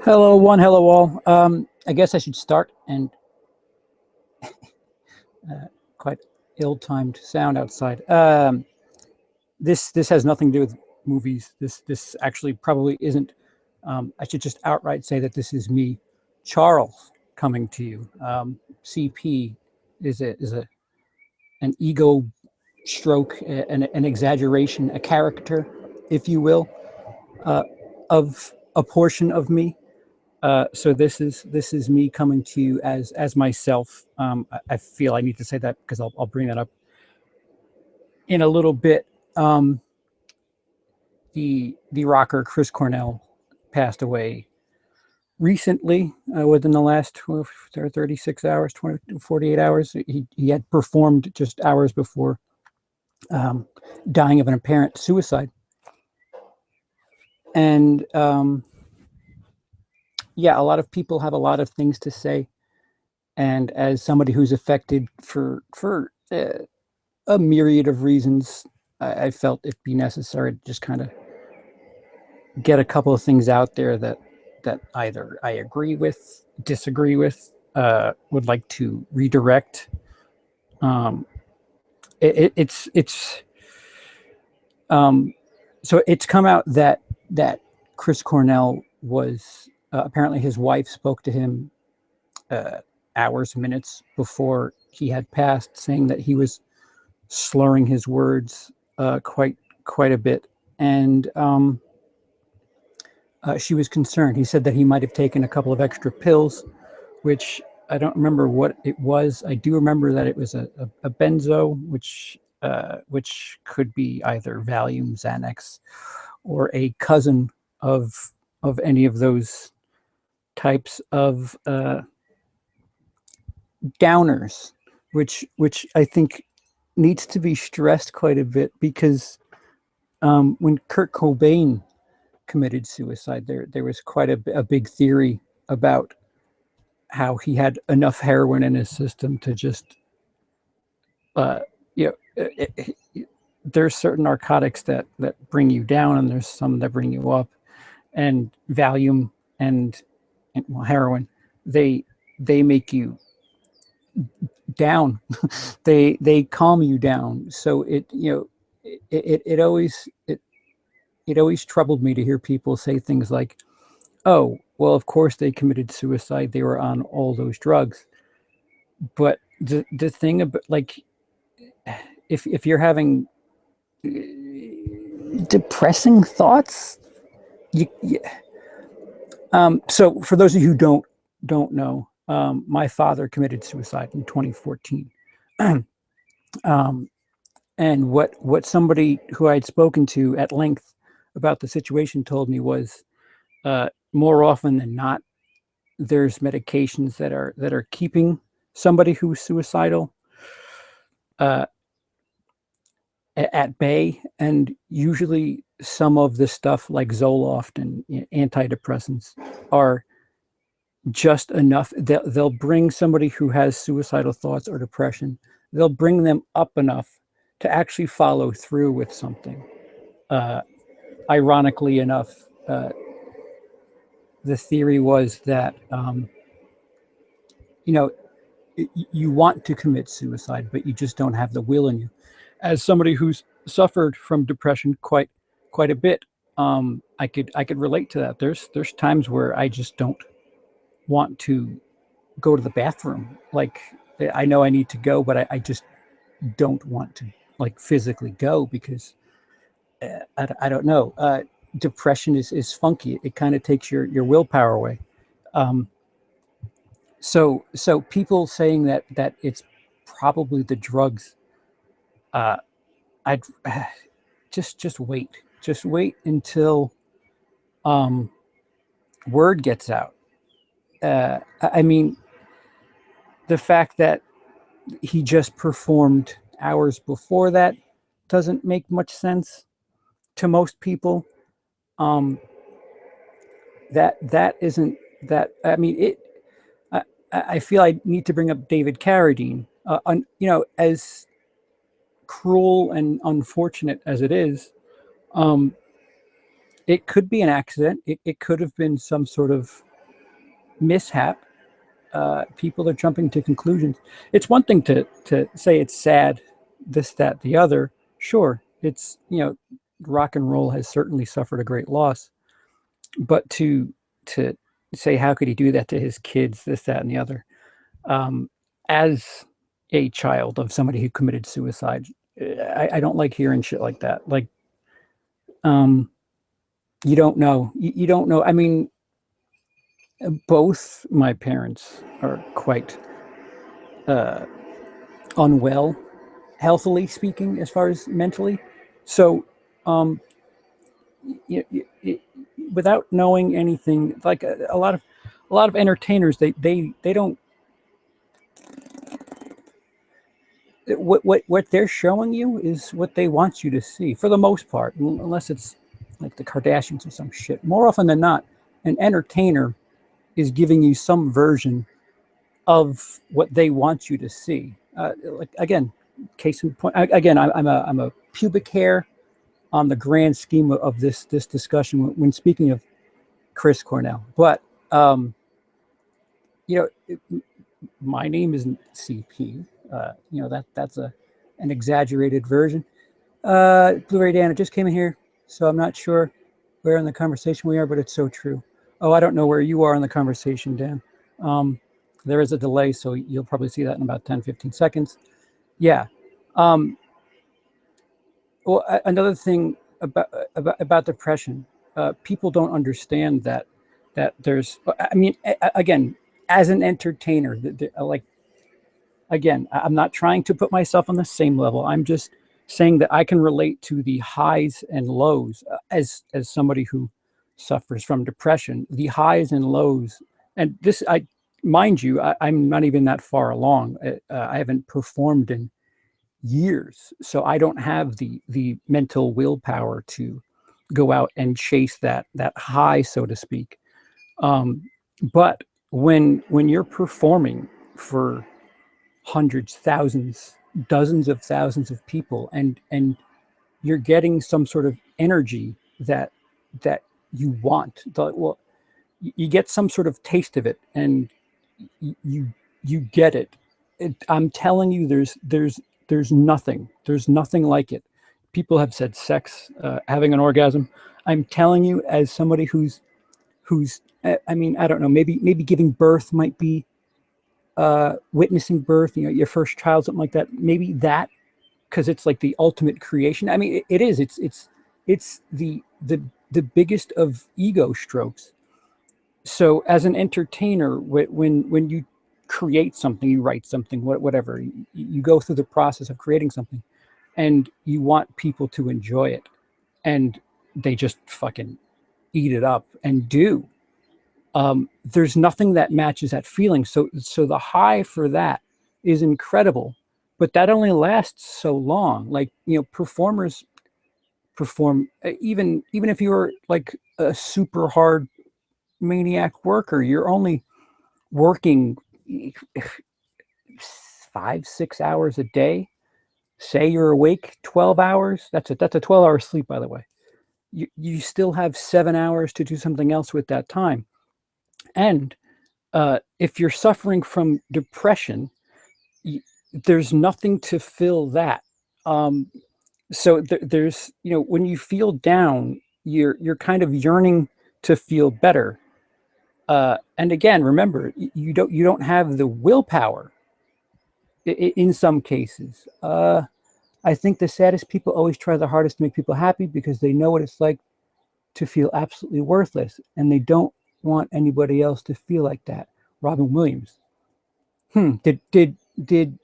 Hello, one. Hello, all. I guess I should start, and quite ill-timed sound outside. This has nothing to do with movies. This actually probably isn't. I should just outright say that this is me, Charles, coming to you. CP is an ego stroke, an exaggeration, a character, if you will, uh, of a portion of me. So this is me coming to you as myself. I feel I need to say that because I'll bring that up in a little bit. The rocker Chris Cornell passed away recently, within the last 36 hours, 48 hours. He had performed just hours before dying of an apparent suicide. And yeah, a lot of people have a lot of things to say. And as somebody who's affected for a myriad of reasons, I felt it'd be necessary to just kind of get a couple of things out there that either I agree with, disagree with, would like to redirect. Um, it's so it's come out that Chris Cornell was, apparently his wife spoke to him uh, hours, minutes before he had passed, saying that he was slurring his words quite a bit, and she was concerned. He said that he might have taken a couple of extra pills, which I don't remember what it was. I do remember that it was a benzo, which could be either Valium, Xanax, or a cousin of any of those types of downers, which I think needs to be stressed quite a bit because when Kurt Cobain committed suicide, there was quite a big theory about how he had enough heroin in his system to just uh, you know there's certain narcotics that bring you down, and there's some that bring you up, and Valium and well, heroin, they they make you down. They calm you down. So it always troubled me to hear people say things like, "Oh, well, of course they committed suicide. They were on all those drugs." But the thing about, like, if you're having depressing thoughts, you so for those of you who don't know, my father committed suicide in 2014. um, and what somebody who I had spoken to at length about the situation told me was, more often than not, there's medications that are keeping somebody who's suicidal uh, at bay, and usually some of the stuff like Zoloft and, antidepressants are just enough. They'll bring somebody who has suicidal thoughts or depression. They'll bring them up enough to actually follow through with something. Uh, Ironically enough, the theory was that, you know you want to commit suicide, but you just don't have the will in you. As somebody who's suffered from depression quite a bit, I could relate to that. There's times where I just don't want to go to the bathroom. Like, I know I need to go, but I just don't want to, like, physically go because I don't know. Depression is funky. It kind of takes your willpower away. Um, so people saying that it's probably the drugs. Uh, I'd just wait until um, word gets out. I mean, the fact that he just performed hours before that doesn't make much sense to most people. Um, that isn't that. I mean, it. I, I feel I need to bring up David Carradine. As cruel and unfortunate as it is, um, it could be an accident. It could have been some sort of mishap. People are jumping to conclusions. It's one thing to say it's sad, this, that, the other. Sure, it's, rock and roll has certainly suffered a great loss, but to say how could he do that to his kids, this, that, and the other, as a child of somebody who committed suicide, I don't like hearing shit like that. Like, you don't know. You don't know. I mean, both my parents are quite unwell, healthily speaking, as far as mentally. So, you, you, without knowing anything, like a lot of entertainers, they don't, what they're showing you is what they want you to see for the most part, unless it's like the Kardashians or some shit. More often than not, an entertainer is giving you some version of what they want you to see. Like, again, case in point. Again, I'm a pubic hair on the grand scheme of this discussion when speaking of Chris Cornell. But you know, my name isn't CP. That's an exaggerated version. Blu-ray Dan, it just came in here, so I'm not sure where in the conversation we are, but it's so true. Oh, I don't know where you are in the conversation, Dan. There is a delay, so you'll probably see that in about 10, 15 seconds. Yeah. Well, another thing about depression, people don't understand that there's. I mean, again, as an entertainer, like, again, I'm not trying to put myself on the same level. I'm just saying that I can relate to the highs and lows, as somebody who suffers from depression. The highs and lows, and this, I mind you, I'm not even that far along. I haven't performed in years, so I don't have the mental willpower to go out and chase that high, so to speak. But when you're performing for hundreds, thousands, dozens of thousands of people, and you're getting some sort of energy that you want, well, you get some sort of taste of it, and you get it. I'm telling you, there's nothing like it. People have said sex, having an orgasm. I'm telling you, as somebody who's I mean, I don't know, maybe giving birth might be, witnessing birth, your first child, something like that. Maybe that, because it's like the ultimate creation. I mean, it is. It's the biggest of ego strokes. So as an entertainer, when you create something, you write something, whatever, you go through the process of creating something, and you want people to enjoy it, and they just fucking eat it up and do. There's nothing that matches that feeling. So the high for that is incredible, but that only lasts so long. Like, performers perform, even if you're like a super hard maniac worker, you're only working 5, 6 hours a day. Say you're awake 12 hours. That's a 12-hour sleep, by the way. You still have 7 hours to do something else with that time. And if you're suffering from depression, there's nothing to fill that. So there's, when you feel down, you're kind of yearning to feel better. And again, remember, you don't have the willpower in some cases. I think the saddest people always try the hardest to make people happy because they know what it's like to feel absolutely worthless, and they don't want anybody else to feel like that. Robin Williams. Did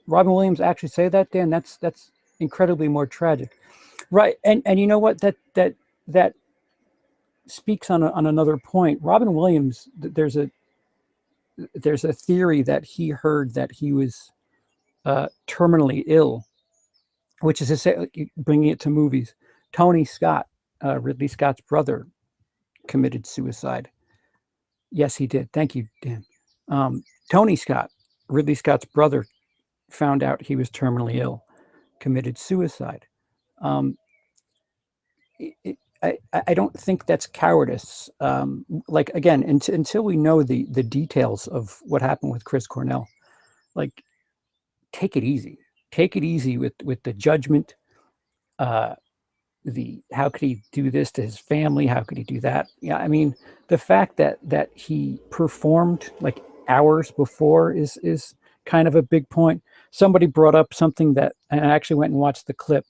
Robin Williams actually say that, Dan? That's incredibly more tragic, right? And you know what? That speaks on another point. Robin Williams. There's a theory that he heard that he was terminally ill, which is to say, bringing it to movies. Tony Scott, Ridley Scott's brother, committed suicide. Yes, he did. Thank you, Dan. Tony Scott, Ridley Scott's brother, found out he was terminally ill, committed suicide. I don't think that's cowardice. Like again, until we know the details of what happened with Chris Cornell, like take it easy. Take it easy with the judgment. Uh, the how could he do this to his family? How could he do that? Yeah, I mean, the fact that he performed like hours before is kind of a big point. Somebody brought up something that, and I actually went and watched the clip.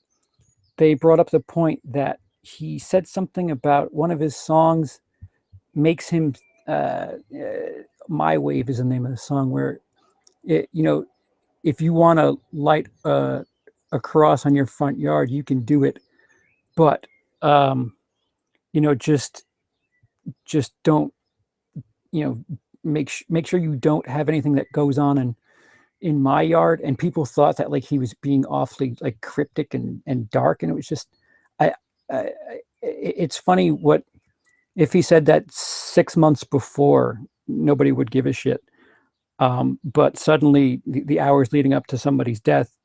They brought up the point that he said something about one of his songs makes him. My Wave is the name of the song, where it, if you want to light a cross on your front yard, you can do it, but um, just don't, make sure you don't have anything that goes on in my yard. And people thought that like he was being awfully like cryptic and dark, and it was just, I, I it's funny what if he said that 6 months before, nobody would give a shit. But suddenly, the hours leading up to somebody's death,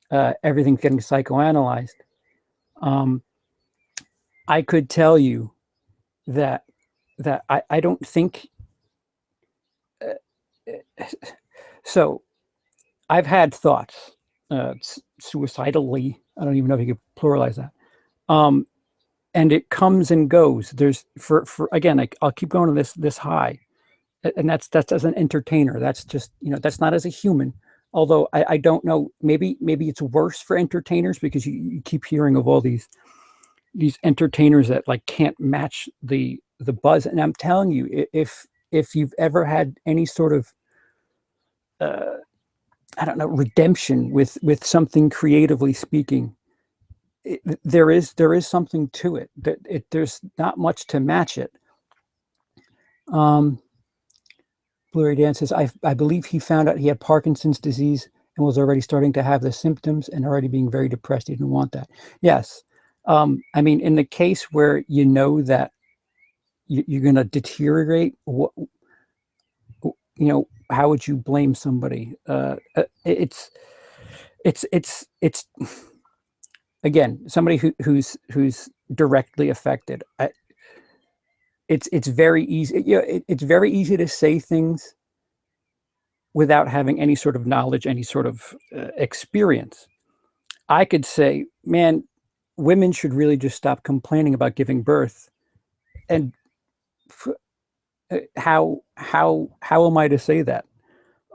everything's getting psychoanalyzed. Um, I could tell you that I don't think. So I've had thoughts, suicidally. I don't even know if you could pluralize that. Um, and it comes and goes. There's for again, I'll keep going to this high, and that's as an entertainer. That's just, that's not as a human. Although I don't know, maybe it's worse for entertainers, because you keep hearing of all these entertainers that like can't match the buzz. And I'm telling you, if you've ever had any sort of uh, I don't know, redemption with something, creatively speaking, there is something to it. That there's not much to match it. Um, Blurry Dan says, I believe he found out he had Parkinson's disease and was already starting to have the symptoms and already being very depressed. He didn't want that. Yes. I mean, in the case where you know that you're going to deteriorate, how would you blame somebody? It's again, somebody who's directly affected. It's very easy. It's very easy to say things without having any sort of knowledge, any sort of experience. I could say, man, women should really just stop complaining about giving birth. And how am I to say that?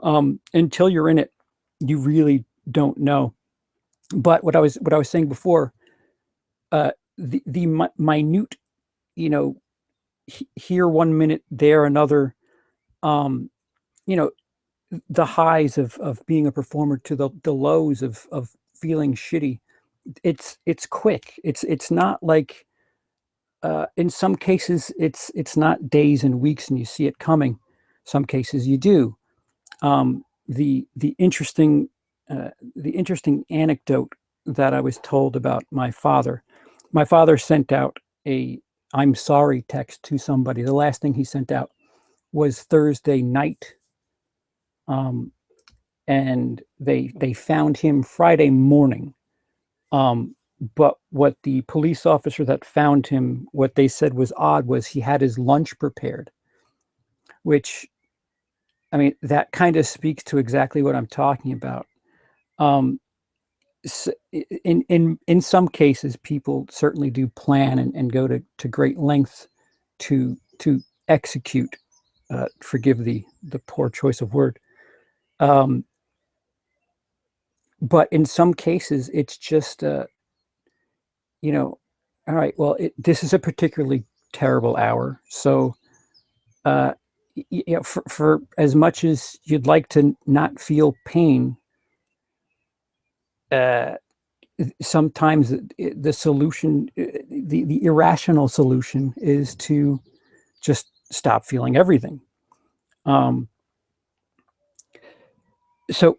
Until you're in it, you really don't know. But what I was saying before, the minute, you know, here 1 minute, there another, um, you know, the highs of being a performer to the lows of feeling shitty. It's quick. It's not like, in some cases it's not days and weeks and you see it coming. Some cases you do. The interesting anecdote that I was told about my father. My father sent out a "I'm sorry" text to somebody. The last thing he sent out was Thursday night, um, and they found him Friday morning. Um, but what the police officer that found him, what they said was odd, was he had his lunch prepared, which, I mean, that kind of speaks to exactly what I'm talking about. Um, in some cases, people certainly do plan and go to great lengths to execute. Forgive the poor choice of word. Um, but in some cases, it's just, all right. Well, this is a particularly terrible hour, so uh, for as much as you'd like to not feel pain, uh, sometimes the solution, the irrational solution, is to just stop feeling everything. Um, so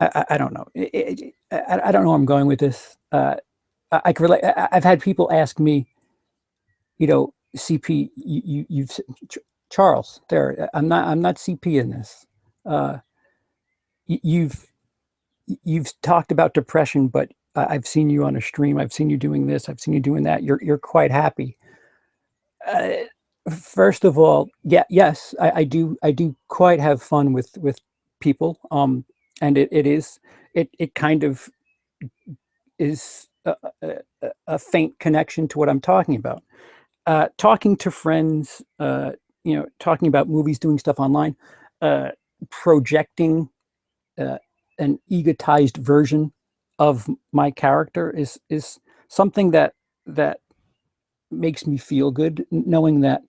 I don't know. I don't know where I'm going with this. I can relate. I've had people ask me, CP, you've Charles. There, I'm not CP in this. Uh, you've talked about depression, but I've seen you on a stream. I've seen you doing this. I've seen you doing that. You're quite happy. Uh, First of all, yeah, yes, I do quite have fun with people. And it kind of is a faint connection to what I'm talking about. Talking to friends, talking about movies, doing stuff online, uh, projecting uh, an egotized version of my character is something that makes me feel good, knowing that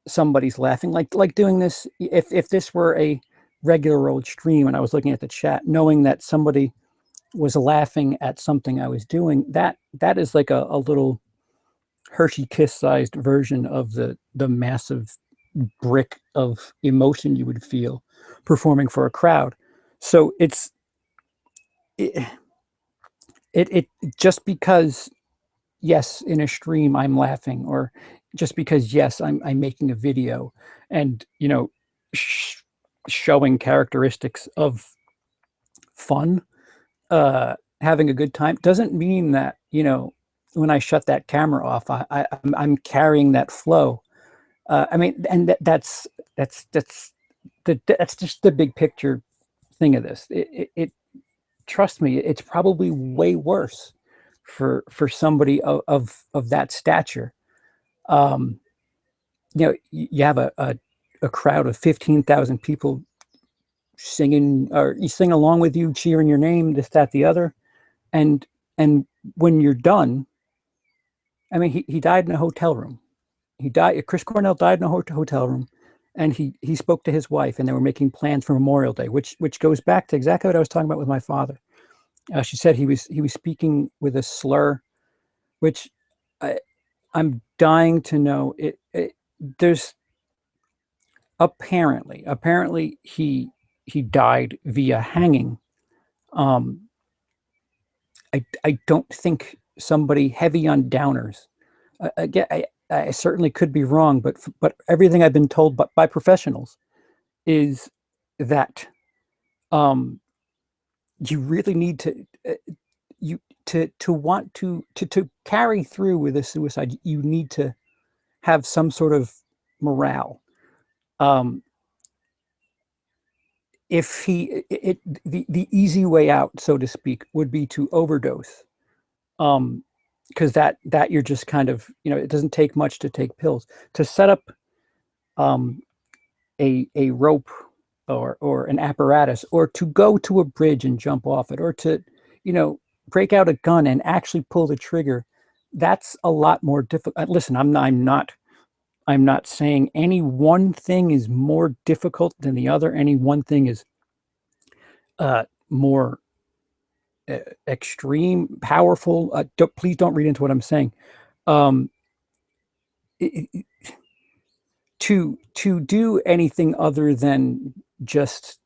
somebody's laughing. Like doing this, if this were a regular old stream and I was looking at the chat, knowing that somebody was laughing at something I was doing, that is like a little Hershey Kiss sized version of the massive brick of emotion you would feel performing for a crowd. So it, it just because, yes, in a stream I'm laughing, or just because, yes, I'm making a video and showing characteristics of fun, having a good time, doesn't mean that when I shut that camera off, I'm carrying that flow. I mean, and that's just the big picture thing of this. It trust me, it's probably way worse for somebody of that stature. Um, you have a crowd of 15,000 people singing, or you sing along with you, cheering your name, this, that, the other, and and when you're done, I mean, he died in a hotel room. He died. Chris Cornell died in a hotel room, and he spoke to his wife, and they were making plans for Memorial Day, which goes back to exactly what I was talking about with my father. She said he was speaking with a slur, which I, I'm dying to know. There's apparently he died via hanging. Um, I don't think somebody heavy on downers. Again, I certainly could be wrong, but everything I've been told by professionals is that um, you really need to you to want to carry through with a suicide. You need to have some sort of morale. Um, if the easy way out, so to speak, would be to overdose. Because that you're just kind of, it doesn't take much to take pills to set up um, a rope or an apparatus, or to go to a bridge and jump off it, or to break out a gun and actually pull the trigger. That's a lot more difficult. Listen, I'm not saying any one thing is more difficult than the other. Any one thing is more extreme, powerful. Please don't read into what I'm saying. Um, it, to do anything other than just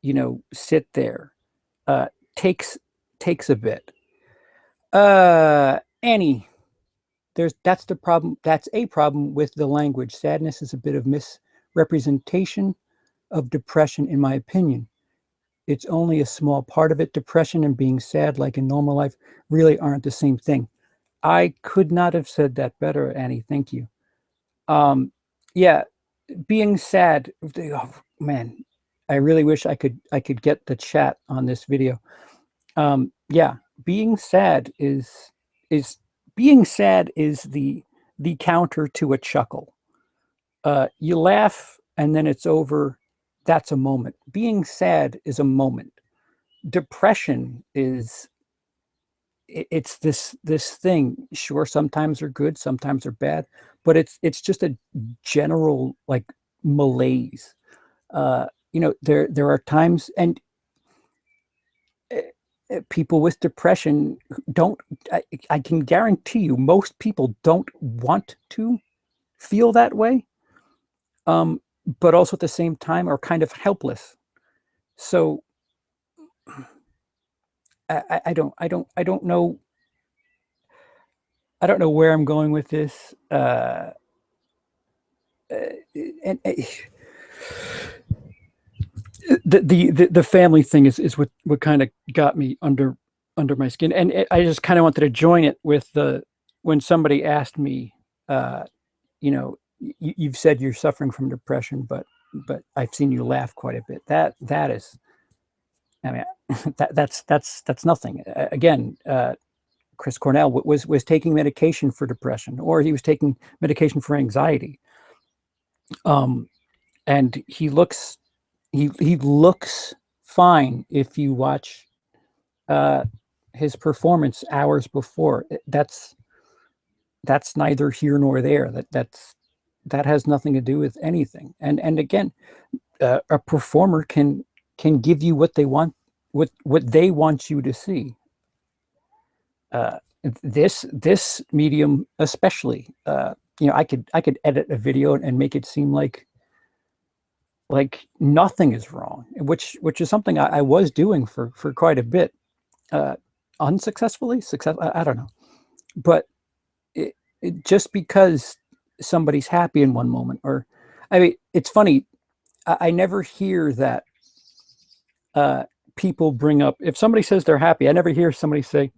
sit there uh, takes takes a bit. Annie, that's the problem. That's a problem with the language. Sadness is a bit of misrepresentation of depression, in my opinion. It's only a small part of it. Depression and being sad, like in normal life, really aren't the same thing. I could not have said that better, Annie. Thank you. Yeah, being sad. Oh, man, I really wish I could get the chat on this video. Yeah, being sad is being sad is the counter to a chuckle. You laugh and then it's over. That's a moment. Being sad is a moment. Depression is it's this thing. Sure, sometimes they're good, sometimes they're bad, but it's just a general like malaise. There are times, and uh, people with depression don't. I can guarantee you, most people don't want to feel that way, but also at the same time are kind of helpless. So I don't know. I don't know where I'm going with this. And the family thing is what kind of got me under under my skin. And I just kind of wanted to join it with when somebody asked me, you know, you've said you're suffering from depression, but I've seen you laugh quite a bit. That is, I mean, that's nothing. Again, Chris Cornell was taking medication for depression, or he was taking medication for anxiety. And he looks fine if you watch his performance hours before. That's neither here nor there. That has nothing to do with anything. And again, a performer can give you what they want, what they want you to see. This medium especially, you know, I could edit a video and make it seem like nothing is wrong, which is something I was doing for quite a bit, unsuccessfully. I don't know, but just because somebody's happy in one moment, or I mean, it's funny. I never hear that people bring up, if somebody says they're happy, I never hear somebody say,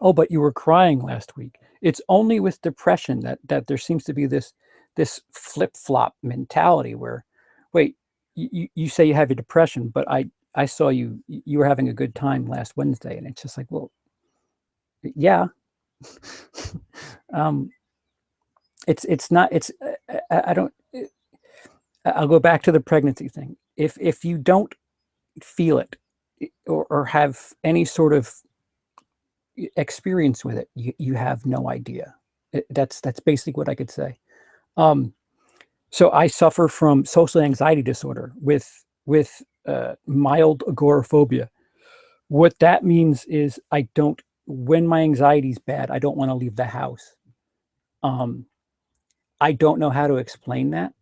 "Oh, but you were crying last week." It's only with depression that there seems to be this flip-flop mentality where, wait, you say you have a depression, but I saw you were having a good time last Wednesday, and it's just like, well, yeah. It's not, I don't, I'll go back to the pregnancy thing. If you don't feel it, or have any sort of experience with it, you have no idea. That's basically what I could say. So I suffer from social anxiety disorder with mild agoraphobia. What that means is when my anxiety's bad, I don't want to leave the house. I don't know how to explain that.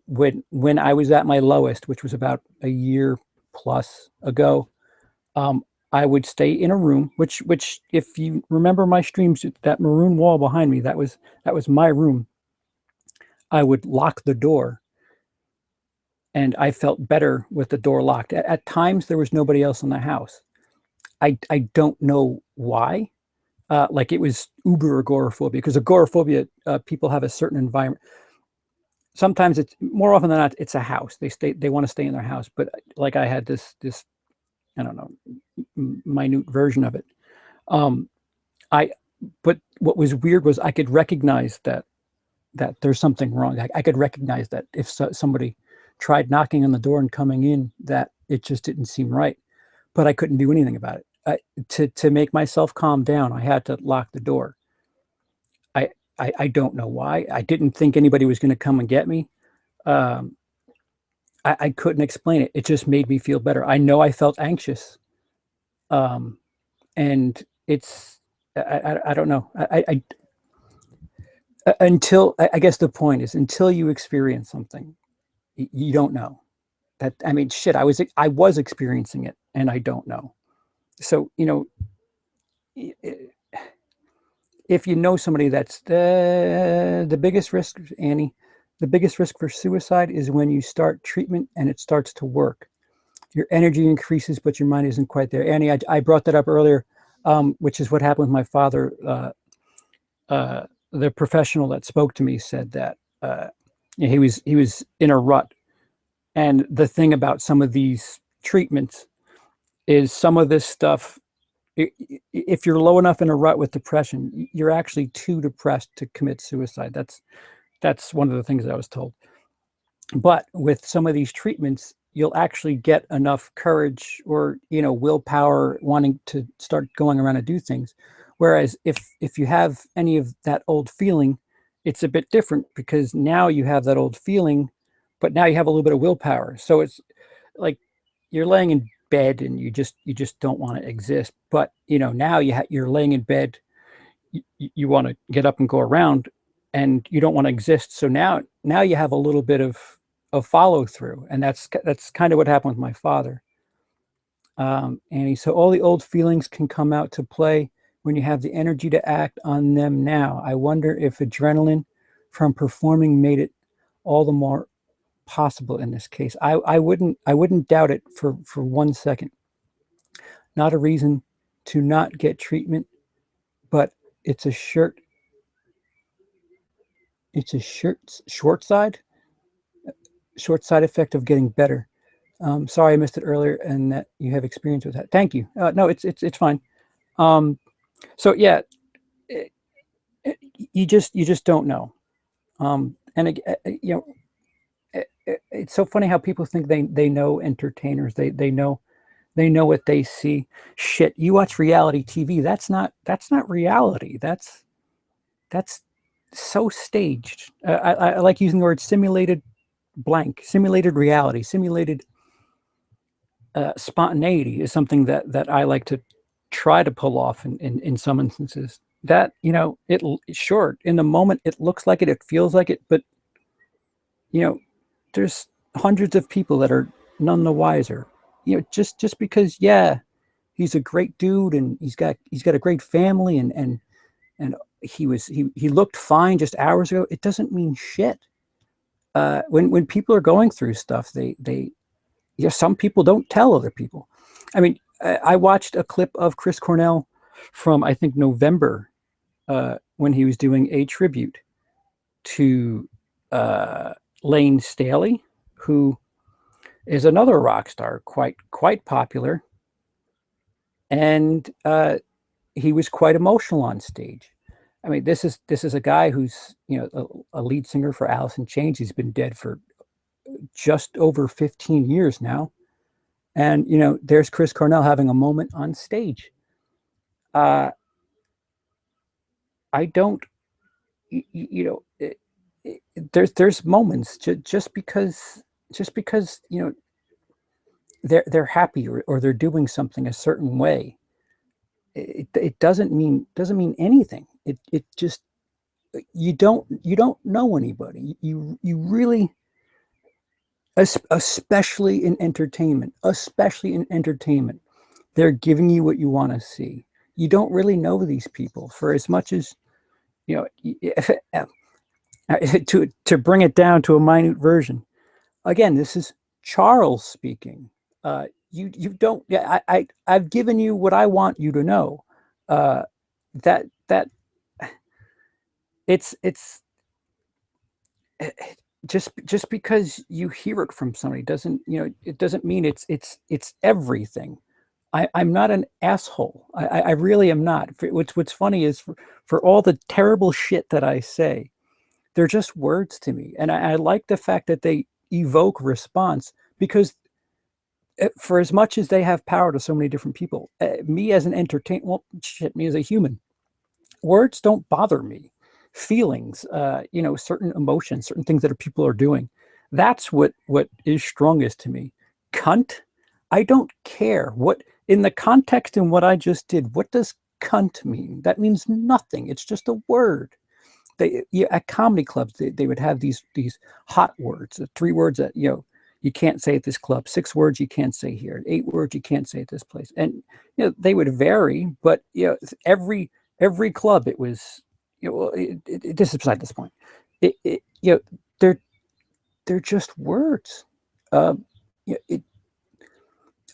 When I was at my lowest, which was about a year plus ago, I would stay in a room, which if you remember my streams, that maroon wall behind me, that was my room. I would lock the door, and I felt better with the door locked. At times, there was nobody else in the house. I don't know why. Like, it was uber agoraphobia, because agoraphobia, people have a certain environment. Sometimes it's, more often than not, it's a house. They want to stay in their house. But like, I had this I don't know, minute version of it. But what was weird was I could recognize that there's something wrong. I could recognize that if somebody tried knocking on the door and coming in, that it just didn't seem right. But I couldn't do anything about it. To make myself calm down, I had to lock the door. I don't know why. I didn't think anybody was going to come and get me. I couldn't explain it. It just made me feel better. I know I felt anxious. And it's, I don't know. I guess the point is, until you experience something, you don't know. That, I mean, shit, I was experiencing it, and I don't know. So, you know, if you know somebody that's the biggest risk, Annie, the biggest risk for suicide is when you start treatment and it starts to work. Your energy increases, but your mind isn't quite there. Annie, I brought that up earlier, which is what happened with my father. The professional that spoke to me said that he was in a rut. And the thing about some of these treatments is, some of this stuff, if you're low enough in a rut with depression, you're actually too depressed to commit suicide. That's one of the things I was told. But with some of these treatments, you'll actually get enough courage, or, you know, willpower, wanting to start going around and do things. Whereas if you have any of that old feeling, it's a bit different, because now you have that old feeling, but now you have a little bit of willpower. So it's like you're laying in bed and you just don't want to exist. But, you know, now you're laying in bed, you want to get up and go around, and you don't want to exist. So now you have a little bit of follow through, and that's kind of what happened with my father. And so all the old feelings can come out to play when you have the energy to act on them now. I wonder if adrenaline from performing made it all the more possible in this case. I wouldn't doubt it for 1 second. Not a reason to not get treatment, but it's a short side effect of getting better. Sorry I missed it earlier, and that you have experience with that. Thank you. No, it's fine. So yeah, you just don't know. And you know, it's so funny how people think they know entertainers. They know what they see. Shit, you watch reality TV. That's not reality. That's so staged. I like using the word simulated simulated reality, simulated spontaneity is something that I like to try to pull off in some instances. That, you know, sure, in the moment it looks like it feels like it, but you know, there's hundreds of people that are none the wiser. You know, just because, yeah, he's a great dude and he's got a great family and he looked fine just hours ago, it doesn't mean shit. When people are going through stuff, yeah, some people don't tell other people. I mean, I watched a clip of Chris Cornell from, I think, November, when he was doing a tribute to Lane Staley, who is another rock star, quite popular, and he was quite emotional on stage. I mean, this is a guy who's, you know, a lead singer for Alice in Chains. He's been dead for just over 15 years now, and you know, there's Chris Cornell having a moment on stage. I don't, you know, there's moments just because you know they're happy or they're doing something a certain way. It doesn't mean anything. It just, you don't know anybody. You really, especially in entertainment, they're giving you what you want to see. You don't really know these people for as much as, you know, to bring it down to a minute version. Again, this is Charles speaking. You don't. Yeah, I've given you what I want you to know. That it's just because you hear it from somebody doesn't, you know, it doesn't mean it's everything. I'm not an asshole. I really am not. What's funny is for all the terrible shit that I say, they're just words to me, and I like the fact that they evoke response, because for as much as they have power to so many different people, me as an entertainer, well, shit, me as a human, words don't bother me. Feelings, you know, certain emotions, certain things that people are doing, that's what is strongest to me. Cunt, I don't care what, in the context in what I just did, what does cunt mean? That means nothing. It's just a word. At comedy clubs, they would have these hot words, 3 words that, you know, you can't say at this club, 6 words you can't say here, 8 words you can't say at this place, and you know, they would vary, but you know, every club it was, you know, well, this is beside this point. You know, they're just words. You know,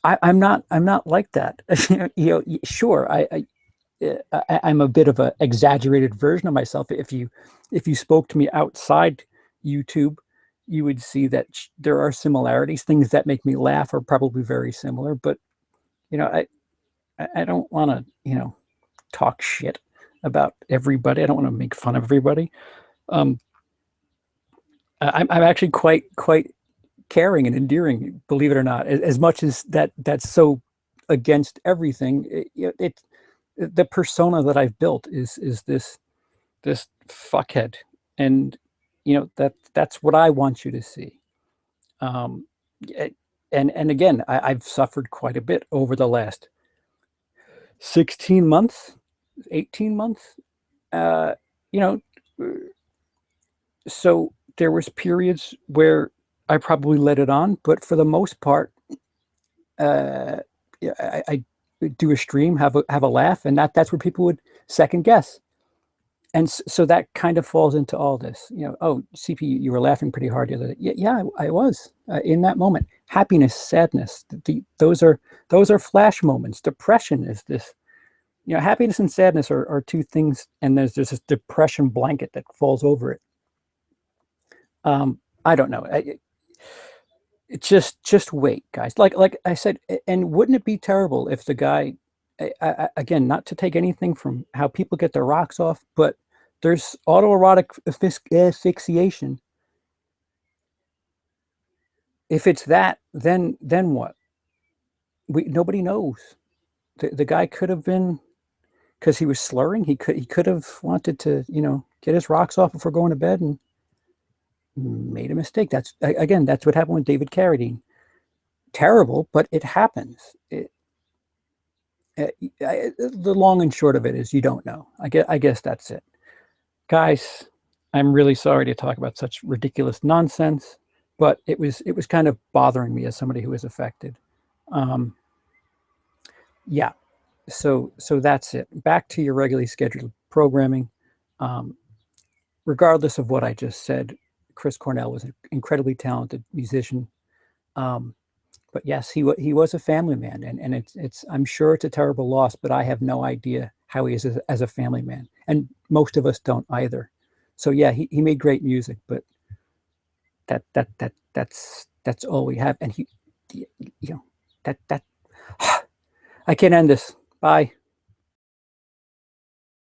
I'm not like that. You know, sure, I'm a bit of an exaggerated version of myself. If you spoke to me outside YouTube, you would see that there are similarities. Things that make me laugh are probably very similar. But you know, I don't want to, you know, talk shit about everybody. I don't want to make fun of everybody. I'm actually quite caring and endearing, believe it or not. As much as that's so against everything, the persona that I've built is this fuckhead, and you know, that's what I want you to see. Um, and again, I've suffered quite a bit over the last 16 months, 18 months. You know, so there was periods where I probably let it on, but for the most part, yeah, I do a stream, have a laugh, and that's where people would second guess. And so that kind of falls into all this, you know. Oh, CP, you were laughing pretty hard the other day. Yeah, I was, in that moment. Happiness, sadness, those are flash moments. Depression is this You know, happiness and sadness are two things, and there's this depression blanket that falls over it. I don't know. Just wait, guys. Like I said, and wouldn't it be terrible if the guy, again, not to take anything from how people get their rocks off, but there's autoerotic asphyxiation. If it's that, then what? Nobody knows. The guy could have been, because he was slurring. He could have wanted to, get his rocks off before going to bed and made a mistake. That's, again, that's what happened with David Carradine. Terrible, but it happens. The long and short of it is you don't know. I guess that's it. Guys, I'm really sorry to talk about such ridiculous nonsense, but it was kind of bothering me as somebody who is affected. Um, yeah, so that's it. Back to your regularly scheduled programming. Um, Regardless of what I just said, Chris Cornell was an incredibly talented musician. Um, but yes, he was a family man, and it's I'm sure it's a terrible loss, but I have no idea how he is as a family man, and most of us don't either. So yeah, he made great music, but that's all we have, and he, you know, that I can't end this. Bye.